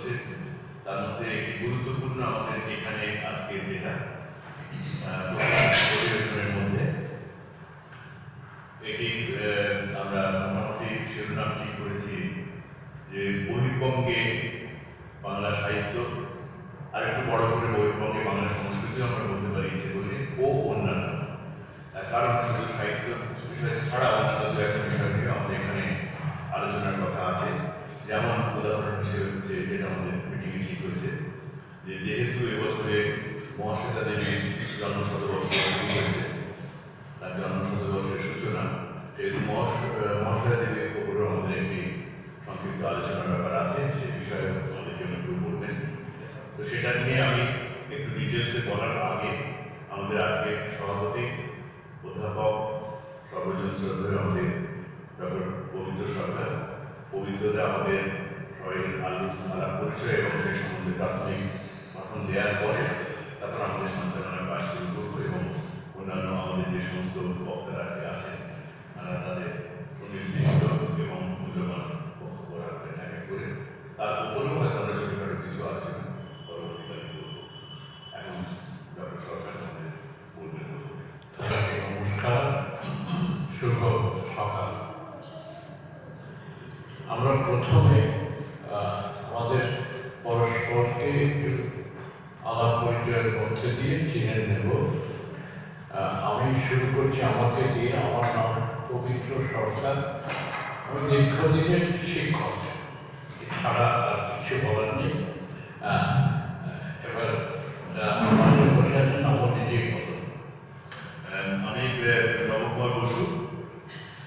হচ্ছে। তার মধ্যে একটি গুরুত্বপূর্ণ আমাদের এখানে আজকে যেটা পরিবেশনের মধ্যে এটি আমরা মোটামুটি শিরোনাম ঠিক করেছি যে বহির্বঙ্গে বাংলা সাহিত্য, আর একটু বড় করে বহির্বঙ্গে বাংলা সংস্কৃতি আমরা বলতে পারি ইচ্ছে করলে, ও অন্যান্য। কারণ শুধু সাহিত্য বিষয় ছাড়া অন্যান্য দু একটা বিষয় নিয়ে আমাদের এখানে আলোচনার কথা আছে। যেমন উদাহরণ হিসেবে হচ্ছে যেটা আমাদের মিটিংয়ে ঠিক হয়েছে যে যেহেতু এবছরে মহাশ্বেতা দেবীর জন্মশতবর্ষ হয়েছে, তার জন্মশতবর্ষের সূচনা, যেহেতু মহাশ্বেতা দেবীর উপরেও আমাদের একটি সংক্ষিপ্ত আলোচনার ব্যাপার আছে, সে বিষয়ে আমাদের জন্য কেউ বলবেন। তো সেটা নিয়ে আমি একটু ডিটেলসে বলার আগে আমাদের আজকে সভাপতি অধ্যাপক সর্বজন শ্রদ্ধেয় আমাদের ডক্টর পবিত্র সরকার, পবিত্রতা আমাদের সবাই আলাপ পরিচয় এবং সেই সম্বন্ধে প্রাথমিক গঠন দেওয়ার পরে তারপর আমাদের সঞ্চালনার কাজ শুরু করবো এবং অন্যান্য আমাদের যে সমস্ত বক্তারা আছেন তারা তাদের সুনির্দিষ্ট এবং মূল্যবান বক্তব্য রাখবেন এক এক করে। তার উপরেও হয়তো আমরা ছোটখাটো কিছু আলোচনা পরবর্তীকালে করবো। এখন ডক্টর সরকার আমাদের বলবেন। নমস্কার, শুভ সকাল। আমরা প্রথমে আমাদের পরস্পরকে একটু আলাপ পরিচয়ের মধ্যে দিয়ে চিনে নেব। আমি শুরু করছি আমাকে দিয়ে। আমার নাম পবিত্র সরকার। আমি দীর্ঘদিনের শিক্ষক, এছাড়া আর কিছু বলার নেই। এবার আমার বসে আছেন, আমার নিজেই বলুন। আমি নবকুমার বসু।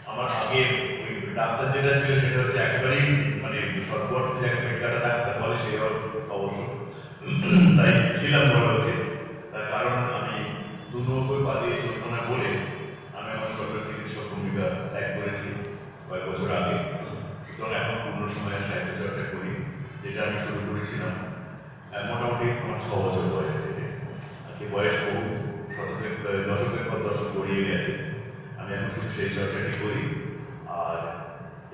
আমার আগে ওই ডাক্তার যেটা ছিল সেটা হচ্ছে একেবারেই মানে সর্বর্থে যাকে পেটকাটা ডাক্তার বলে সেই অবশ্য তাই ছিলাম বলা উচিত। তার কারণ আমি দু নৌকোয় পা দিয়ে চলবো না বলে আমি আমার সরকারি চিকিৎসক ভূমিকা ত্যাগ করেছি কয়েক বছর আগে। সুতরাং এখন পূর্ণ সময়ে সাহিত্য চর্চা করি, যেটা আমি শুরু করেছিলাম মোটামুটি আমার 6 বছর বয়স থেকে। আজকে বয়স বহু দশকের পর দশক গড়িয়ে গেছে। আমি এখন শুধু সেই চর্চাটি করি। আর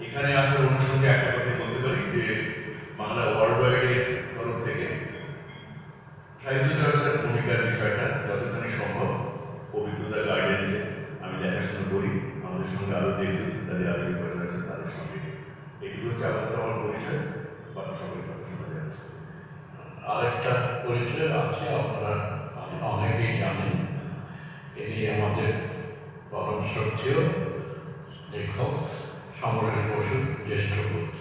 এখানে আসার অনুষঙ্গে একটা কথা বলতে পারি যে বাংলা ওয়ার্ল্ড ওয়াইডের তরফ থেকে সাহিত্য চর্চার ভূমিকার বিষয়টা যতখানি সম্ভব পবিত্রতার গাইডেন্সে আমি দেখাশোনা করি। আমাদের সঙ্গে আরও দেখি তাদের আলোচনা করে রয়েছে তাদের সঙ্গে। এগুলো হচ্ছে আমাদের আমার পরিচয়, বাকি সঙ্গে কথা শোনা যাচ্ছে। আরেকটা পরিচয় আছে, আপনারা অনেকেই জানেন। এটি আমাদের পরম শ্রদ্ধেয় লেখক সমরেশ বসুর জ্যেষ্ঠ পুত্র।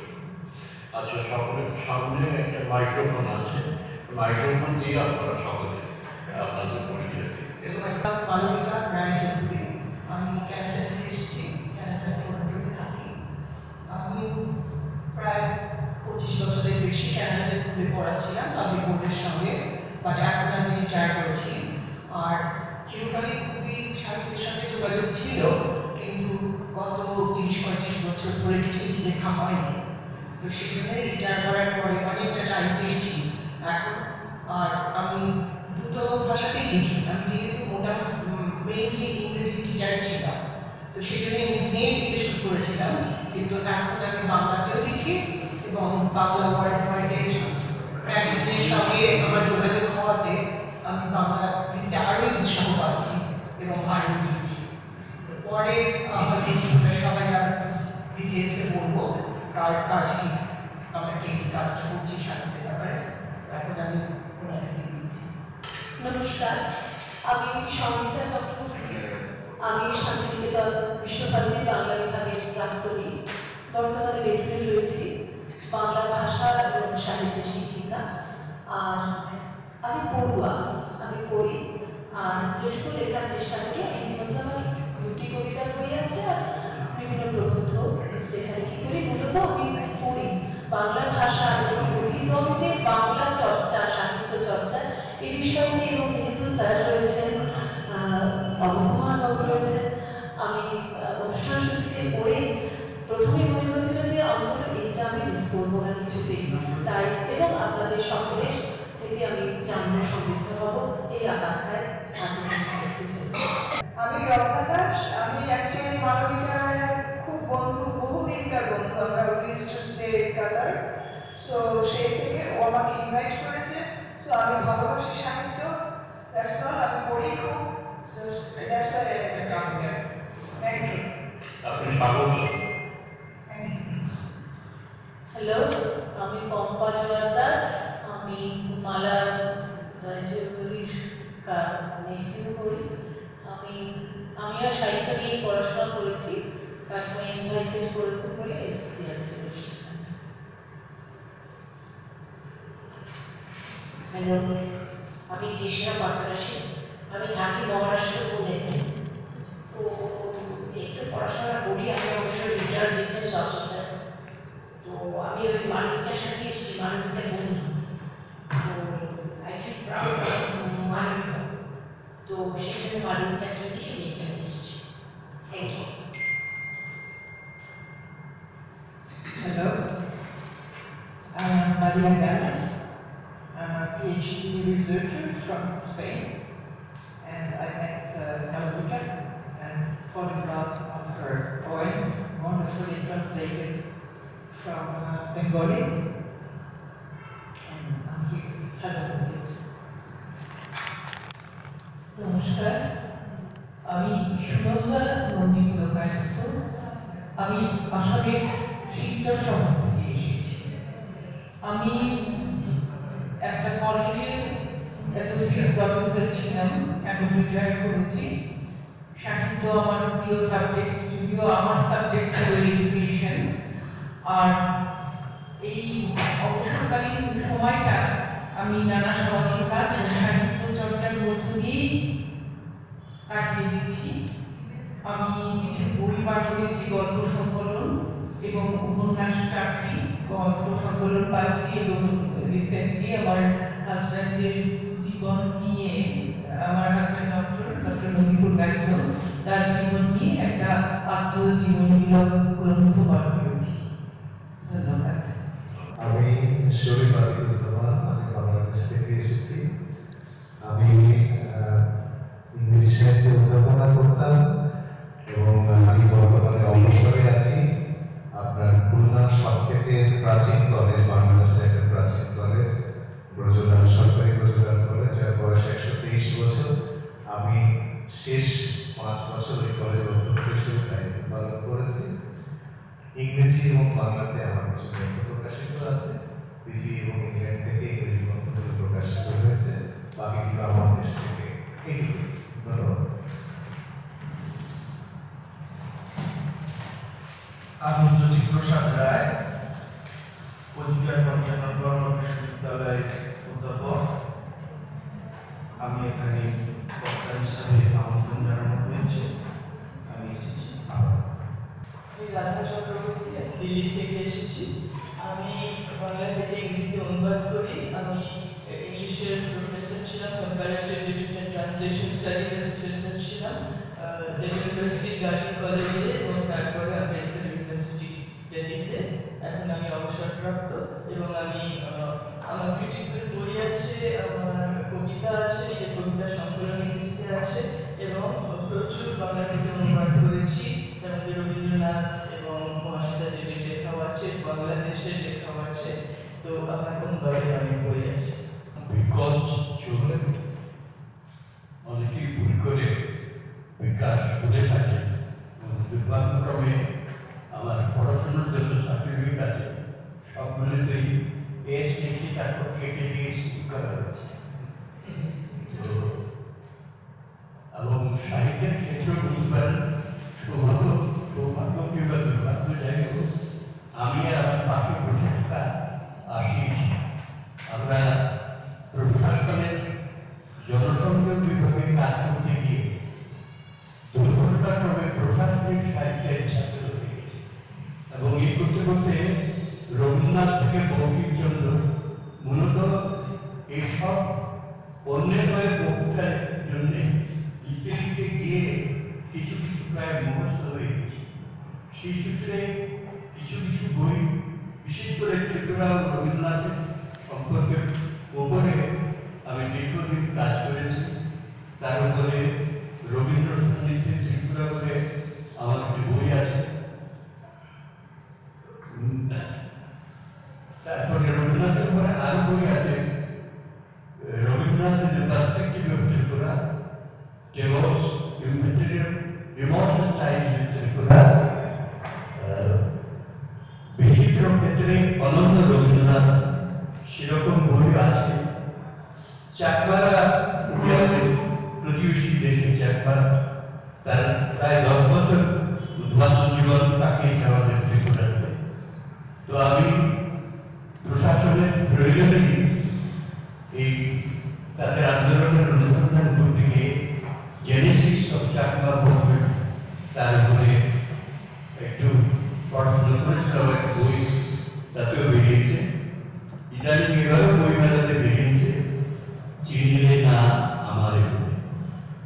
আচ্ছা, সকলের সামনে একটা মাইক্রোফোন আছে, মাইক্রোফোন দিয়ে আপনারা সকলে আপনাদের পরিচয় দিন। মালবিকা রায় চৌধুরী। আমি ক্যানাডা থেকে এসেছি, ক্যানাডা টরন্টোতে থাকি। আমি প্রায় 25 বছরের বেশি ক্যানাডা স্কুলে পড়াচ্ছিলাম পাবলিক বোর্ডের সঙ্গে, বাট এখন আমি রিটায়ার করেছি। আর চিরকালই খুবই সাহিত্যের সঙ্গে যোগাযোগ ছিল, কিন্তু গত 30-35 বছর ধরে কিছু লেখা হয়নি। তো সেখানে রিটায়ার করার পরে অনেকটা টাইম পেয়েছি এখন। আর আমি দুটো ভাষাতেই লিখি। আমি যেহেতু মেইনলি ইংরেজি টিচার ছিলাম, তো সেখানে ইংরেজি লিখতে শুরু করেছিলাম, কিন্তু এখন আমি বাংলাতেও লিখি এবং বাংলা ওয়ার্ড ওয়াইডের ম্যাগাজিনের সঙ্গে আমার যোগাযোগ হওয়াতে আমি বাংলা লিখতে আরও উৎসাহ পাচ্ছি এবং আরও লিখছি। পরে আমাদের সবাই আরও ডিটেলসে বলবো কার কাজ কি, আমরা কে কী কাজটা করছি সাহিত্যের ব্যাপারে। এখন আমি ওনাকে দিয়ে দিচ্ছি। নমস্কার, আমি সংগীতা চক্রবর্তী। আমি শান্তিনিকেতন বিশ্বভারতী বাংলা বিভাগের প্রাক্তনী। বর্তমানে বেতনে রয়েছি, বাংলা ভাষা এবং সাহিত্যের শিক্ষিকা। আর আমি পড়ুয়া, আমি পড়ি। আর যেটুকু লেখার চেষ্টা করি, ইতিমধ্যে আমার 2টি কবিতার বই আছে আর বিভিন্ন প্রবন্ধ লেখালেখি করি। মূলত আমি পড়ি বাংলা ভাষা এবং বহির্বঙ্গে বাংলা চর্চা, সাহিত্য চর্চা এই বিষয়টি। এবং যেহেতু স্যার রয়েছেন, অবকুমার বাবু রয়েছেন, আমি অনুষ্ঠান সূচিতে পড়ে প্রথমে মনে হয়েছিল যে অন্তত এইটা আমি মিস করবো না কিছুতেই। তাই এবং আপনাদের সকলের থেকে আমি জানলে সমৃদ্ধ হব এই আকাঙ্ক্ষায় আজ আমি উপস্থিত হয়েছি। আমি রত্না দাস। আমি অ্যাকচুয়ালি মালবিকা রায়ের খুব বন্ধু, বহুদিনকার বন্ধু। আমরা we used to stay in Qatar. So সেই থেকে আমাকে ইনভাইট করেছে। সো আমি ভালোবাসি সাহিত্য, দ্যাটস অল। আমি পড়ি খুব, so that's why I come here. Thank you. আপনি স্বাগত। হ্যালো, আমি পম্পা জোয়ারদার। আমি মালা রাজ্যগুলির নেফিউ হই। আমিও সাহিত্য নিয়ে পড়াশোনা করেছি, তারপর ইনভাইটেড করেছে বলে এসেছি আজকে। হ্যালো, আমি কৃষ্ণা পাটরাশি। আমি থাকি মহারাষ্ট্র পুনেতে। তো একটু পড়াশোনা করি। আমি অবশ্যই রিটায়ার্ড ডিফেন্স অফিসার। তো আমি ওই মানবিকার সাথে এসেছি, মানবিকা বন্ধু। তো আই ফিল প্রাউড মানবিকা। তো সেই জন্য মানবিকার জন্য আমি এখানে এসেছি। Thank you. Hello, I'm Maria Gales. I'm a PhD researcher from Spain, and I met Malavika and photographed on her poems, wonderfully translated from Bengali. And I'm here. Hello, please. নমস্কার, আমি সুনন্দা নন্দী পুরকায়স্থ। আমি আসামের শিক্ষা শহর থেকে এসেছি। আমি একটা কলেজের অ্যাসোসিয়েট প্রফেসর ছিলাম, এখন রিটায়ার করেছি। সাহিত্য আমার প্রিয় সাবজেক্ট, যদিও আমার সাবজেক্ট ছিল এডুকেশন। আর এই অবসরকালীন সময়টা আমি নানা সামাজিক কাজ ও সাহিত্য চর্চার মধ্য দিয়েই কাটিয়ে দিচ্ছি। আমি কিছু বই পাঠ করেছি, গল্প সংকলন এবং উপন্যাস চাকরি, গল্প সংকলন পাচ্ছি। এবং রিসেন্টলি আমার হাজব্যান্ডের জীবন নিয়ে, আমার হাজব্যান্ড ডক্টর নন্দীপুর গাইস, তার জীবন নিয়ে একটা আত্মজীবনীমূলক গ্রন্থ পাঠ করেছি। ধন্যবাদ। আমি শরীফ আলিকুজ্জামান, আমি বাংলাদেশ থেকে এসেছি। আমি ইংরেজি সাহিত্যে অধ্যাপনা করতাম এবং আমি বর্তমানে অবসরে আছি। আপনার খুলনার সব থেকে প্রাচীন কলেজ, বাংলাদেশের একটা প্রাচীন কলেজ, ব্রজলাল সরকারি ব্রজলাল কলেজ, যার বয়স 123 বছর। আমি শেষ 5 বছর ওই কলেজের অধ্যক্ষ হিসেবে দায়িত্ব পালন করেছি। ইংরেজি এবং বাংলাতে আমার কিছু গ্রন্থ প্রকাশিত আছে। দিল্লি এবং ইংল্যান্ড থেকে ইংরেজি গ্রন্থগুলো প্রকাশিত হয়েছে, বাকিগুলো আমার দেশ থেকে। এইটুকুই। ধন্যবাদ। আমি জ্যোতিপ্রসাদ রায়, কোচবিহার পঞ্চানন বিশ্ববিদ্যালয়ের অধ্যাপক। আমি এখানে বক্তা হিসাবে আমন্ত্রণ জানানো হয়েছে, আমি এসেছি। আমি রাধা চক্রবর্তী, দিল্লি থেকে এসেছি। আমি বাংলা থেকে ইংরেজিতে অনুবাদ করি। আমি ইংলিশের প্রফেসর ছিলাম, কম্পারেটিভ রিডিং এন্ড ট্রান্সলেশন স্টাডিজের প্রফেসর ছিলাম দিল্লি ইউনিভার্সিটি গার্ডেন কলেজে, এবং তারপরে আমেরিকান ইউনিভার্সিটি দিল্লিতে। এখন আমি অবসরপ্রাপ্ত এবং আমি আমার ক্রিটিকের বই আছে, আমার কবিতা আছে, নিজের কবিতা সংকলন ইংরেজিতে আছে, এবং প্রচুর বাংলা থেকে অনুবাদ করেছি, যেমন রবীন্দ্রনাথ এবং মহাশ্বেতা দেবীর লেখাও আছে, বাংলাদেশের লেখাও আছে। তো আমার অনুবাদে অনেক বই আছে। বিকজ চলে অনেকেই ভুল করে বিকাশ করে থাকে। দুর্ভাগ্যক্রমে আমার পড়াশোনার জন্য সার্টিফিকেট আছে, সবগুলোতেই এস লিখে তারপর কেটে দিয়ে শুরু করা হয়েছে। এবং সাহিত্যের ক্ষেত্রে বুঝতে পারেন, সৌভাগ্য কিংবা দুর্ভাগ্য যাই হোক, আমি আর আমার পাশে বসে থাকা আশিস, আমরা প্রশাসনের জনসংযোগ বিভাগে কাজ করতে গিয়ে দুর্ঘটনাক্রমে প্রশাসনিক সাহিত্যের ছাত্র হয়ে গেছি। এবং এই করতে করতে রবীন্দ্রনাথ থেকে বঙ্কিমচন্দ্র মূলত এইসব অন্যের হয়ে বক্তৃতার জন্য লিখতে লিখতে গিয়ে কিছু কিছু প্রায় মুখস্থ হয়ে গেছে। সেই সূত্রে কিছু কিছু বই, বিশেষ করে ত্রিপুরা ও রবীন্দ্রনাথের সম্পর্কের উপরে আমি দীর্ঘদিন কাজ করেছি। তার উপরে রবীন্দ্র সঙ্গীতের ত্রিপুরা করে আমার একটি বই আছে। তারপরে রবীন্দ্রনাথের উপরে আরো বই এরকম বই আছে। চাকমারা প্রতিবেশী দেশে চাকমারা তার প্রায় 10 বছর উদ্ভাসন জীবন কাটিয়েছে আমাদের ত্রিপুরাতে। তো আমি প্রশাসনের প্রয়োজনেই এই তাদের আন্দোলনের অনুসন্ধান করতে গিয়ে জেনেসিস অফ চাকমা মুভমেন্ট তার উপরে একটু পড়াশোনা করেছিলাম। একটা বই তাতেও বেরিয়েছে, ইদানিং এবারও বই মেলাতে বেরিয়েছে, চিনলে না আমার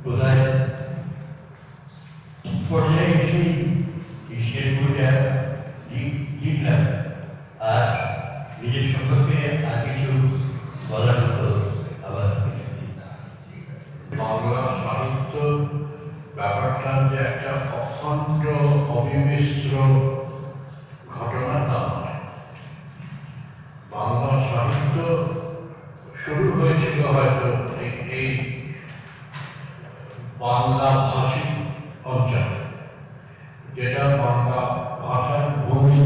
বোধহয় পর্যায়ে এসেই এই শেষ বইটা লিখলাম। আর নিজের সম্পর্কে আর কিছু বলার মতো আবার বাংলা সাহিত্য ব্যাপারটা যে একটা অখণ্ড অবিমিশ্র ঘটনা তা নয়। বাংলা সাহিত্য শুরু হয়েছিল হয়তো এই বাংলা ভাষী অঞ্চল, যেটা বাংলা ভাষার ভূমি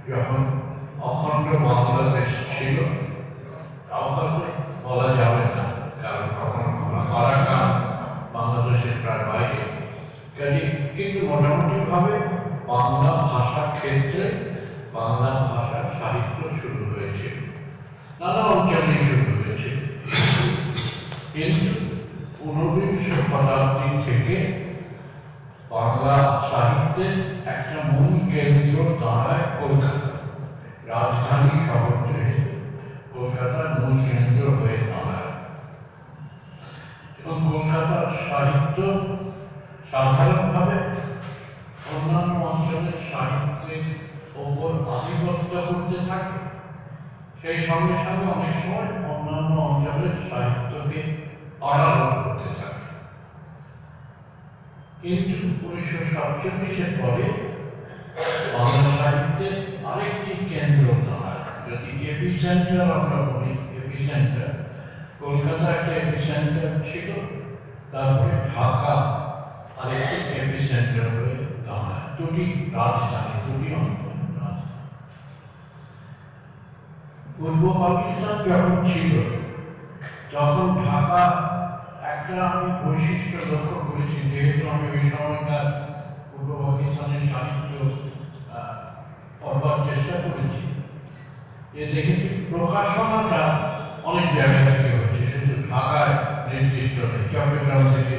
যখন অখণ্ড বাংলাদেশ ছিল, তাও হয়তো বলা যাবে না, কারণ কখনো কখনো আরাকান বাংলাদেশের প্রায় বাইরে। কিন্তু মোটামুটিভাবে বাংলা ভাষার ক্ষেত্রে বাংলা ভাষার সাহিত্য শুরু হয়েছে, নানা অঞ্চলে শুরু হয়েছে। কিন্তু 19বিংশ শতাব্দী থেকে বাংলা সাহিত্যের একটা মূল কেন্দ্র দাঁড়ায় কলকাতা, রাজধানী শহর যেহেতু কলকাতার মূল কেন্দ্র হয়ে দাঁড়ায়। এবং কলকাতার সাহিত্য সাধারণভাবে অন্যান্য অঞ্চলের সাহিত্যের ওপর আধিপত্য করতে থাকে, সেই সঙ্গে সঙ্গে অনেক সময় অন্যান্য অঞ্চলের সাহিত্যকে আড়াল করতে থাকে। কিন্তু 1947-এর পরে বাংলা সাহিত্যের আরেকটি কেন্দ্র দাঁড়ায়। যদি এপিসেন্টার আমরা বলি, এপিসেন্টার কলকাতা একটা এপিসেন্টার ছিল, তারপরে ঢাকা আরেকটি এপিসেন্টার হয়ে দাঁড়ায়। দুটি রাজধানী, দুটি অঞ্চল। পূর্ব পাকিস্তান যখন ছিল তখন ঢাকা একটা আমি বৈশিষ্ট্য লক্ষ্য করেছি, যেহেতু আমি ওই সময়কার পূর্ব পাকিস্তানের সাহিত্য পড়বার চেষ্টা করেছি, যে দেখেছি প্রকাশনাটা অনেক জায়গা থেকে হচ্ছে, শুধু ঢাকায় নির্দিষ্ট নেই। চট্টগ্রাম থেকে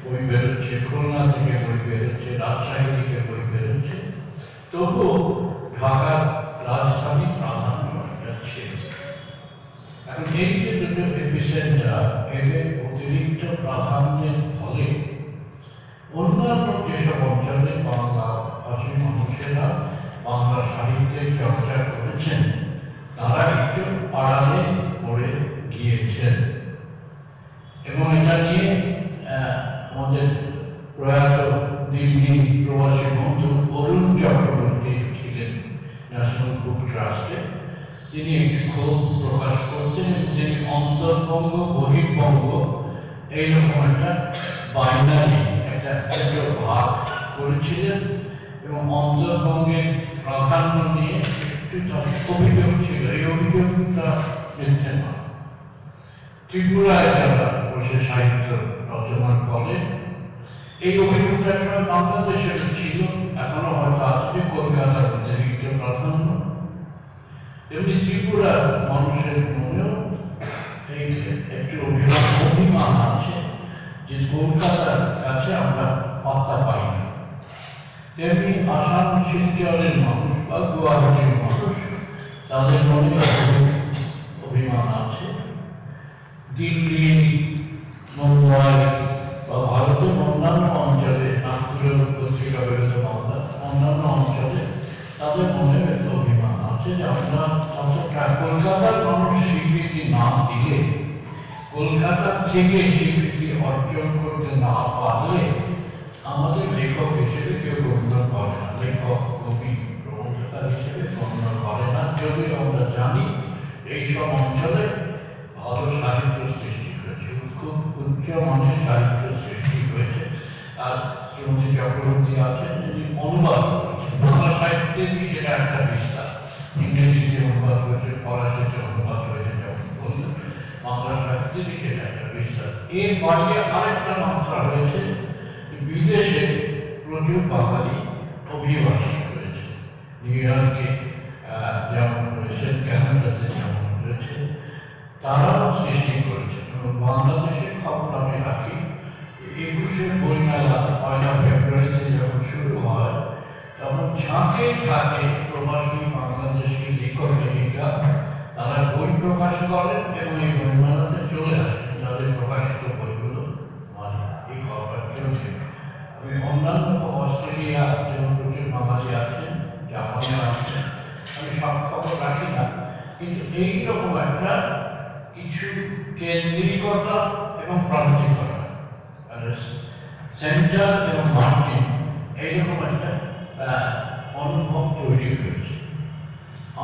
বই বেরোচ্ছে, খুলনা থেকে বই বেরোচ্ছে, রাজশাহী থেকে বই বেরোচ্ছে, তবুও ঢাকার রাজধানী প্রাধান্য ছিল। এখন এই যে দুটো এপিসেন্টার, এদের অতিরিক্ত প্রাধান্যের ফলে অন্যান্য যেসব অঞ্চলে বাংলা ভাষী মানুষেরা বাংলা সাহিত্যের চর্চা করেছেন, তারা একটু আড়ালে পড়ে গিয়েছেন। এবং এটা নিয়ে আমাদের প্রয়াত দিল্লি প্রবাসী বন্ধু অরুণ চক্রবর্তী ছিলেন ন্যাশনাল বুক ট্রাস্টে, তিনি একটি ক্ষোভ প্রকাশ করতেন এবং তিনি অন্তর্বঙ্গ বহির্বঙ্গ এইরকম একটা বাইনারি একটা ভাগ করেছিলেন। এবং অন্তর্বঙ্গের প্রাধান্য নিয়ে একটু অভিযোগ ছিল, এই অভিযোগটা মিথ্যে নয়। ত্রিপুরায় যারা বসে সাহিত্য রচনা করে, এই অভিযোগটা বাংলাদেশের ছিল, এখনো হয়তো আজকে কলকাতার অতিরিক্ত প্রাধান্য। এমনি ত্রিপুরার মানুষের মনেও এই একটি অভিমান আছে যে কলকাতার কাছে আমরা পাত্তা পাই না। তেমনি আসাম শিলচরের মানুষ বা গুয়াহাটির মানুষ, তাদের মনে অভিমান আছে। দিল্লি, মুম্বাই বা ভারতের অন্যান্য অঞ্চলে, নাগপুরের পত্রিকা বেরোতে বাংলা, অন্যান্য অঞ্চলে তাদের মনে অভিমান আছে যে আমরা অতটা কলকাতার মানুষ স্বীকৃতি না দিলে, কলকাতার থেকে স্বীকৃতি অর্জন করতে না পারলে আমাদের লেখক হিসেবে কেউ গণ্য করে না, লেখক, কবি, প্রবন্ধকার হিসেবে গণ্য করে না। যদি আমরা জানি এইসব অঞ্চলে ভালো সাহিত্য সৃষ্টি হয়েছে, খুব উচ্চ মানের সাহিত্য সৃষ্টি হয়েছে। আর শ্রীমতী চক্রবর্তী আছেন, যিনি অনুবাদ করেছেন বাংলা সাহিত্যের, সেটা একটা বিস্তার, ইংরেজিতে অনুবাদ করেছে, ফরাসিতে অনুবাদ হয়েছে, যেমন বললেন বাংলা সাহিত্যের সেটা একটা বিশ্বাস। এর বাইরে আরেকটা মাত্রা হয়েছে, বিদেশে প্রচুর বাঙালি অভিবাসী রয়েছে, নিউ ইয়র্কে যেমন রয়েছে, ক্যানাডাতে যেমন রয়েছে, তারাও সৃষ্টি করেছে। বাংলাদেশের খবর আমি রাখি, 21শে বইমেলা 1 ফেব্রুয়ারিতে যখন শুরু হয়, তখন ঝাঁকে ঝাঁকে প্রবাসী বাংলাদেশি লেখক লেখিকা তারা বই প্রকাশ করেন এবং এই বইমেলাতে চলে আসেন, যাদের প্রকাশিত বইগুলো মানে এই খবরটা চলছে। আমি অন্যান্য অস্ট্রেলিয়া যেমন প্রচুর বাঙালি আছেন, জাপানে আছেন, আমি সব খবর রাখি না, কিন্তু এইরকম একটা কিছু কেন্দ্রিকতা এবং প্রান্তিকতা, সেন্টার এবং মার্জিন, এইরকম একটা অনুভব তৈরি হয়েছে।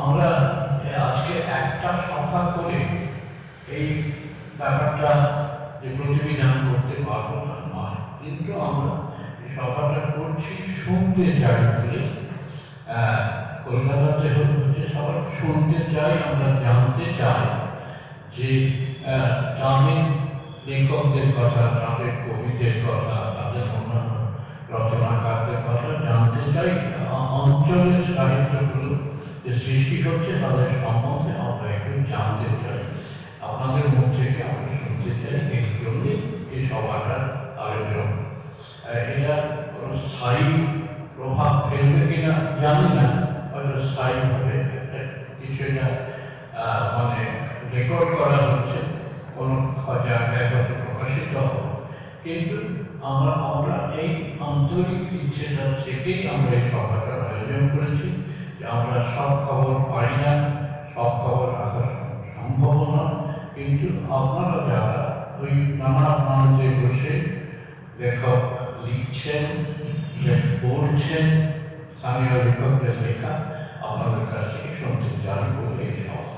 আমরা আজকে একটা সভা করে এই ব্যাপারটা যে প্রতিবিধান করতে পারবো না নয়, কিন্তু আমরা এই সভাটা করছি শুনতে চাই বলে। কলকাতাতে হচ্ছে সবাই শুনতে চাই, আমরা জানতে চাই যে তাদের লেখকদের কথা, তাদের কবিদের কথা, তাদের অন্যান্য রচনাকারদের কথা জানতে চাই। অঞ্চলের সাহিত্যগুলো যে সৃষ্টি হচ্ছে তাদের সম্বন্ধে আমরা একটু জানতে চাই, আপনাদের মুখ থেকে আমরা শুনতে চাই। এই জন্যে এই সভাটার আয়োজন। এটা কোনো স্থায়ী প্রভাব ফেলবে কিনা জানি না, হয়তো স্থায়ীভাবে একটা কিছু একটা মানে রেকর্ড করা হচ্ছে, কোনো জায়গায় হয়তো প্রকাশিত হবে, কিন্তু আমরা এই আন্তরিক ইচ্ছেটা থেকেই আমরা এই সভাটার আয়োজন করেছি যে আমরা সব খবর পাই না, সব খবর আসা সম্ভব না, কিন্তু আপনারা যারা ওই নানা প্রান্তে বসে লেখক লিখছেন, পড়ছেন, স্থানীয় লেখকদের লেখা আপনাদের কাছ থেকে শুনতে চাই বলে এই সভা।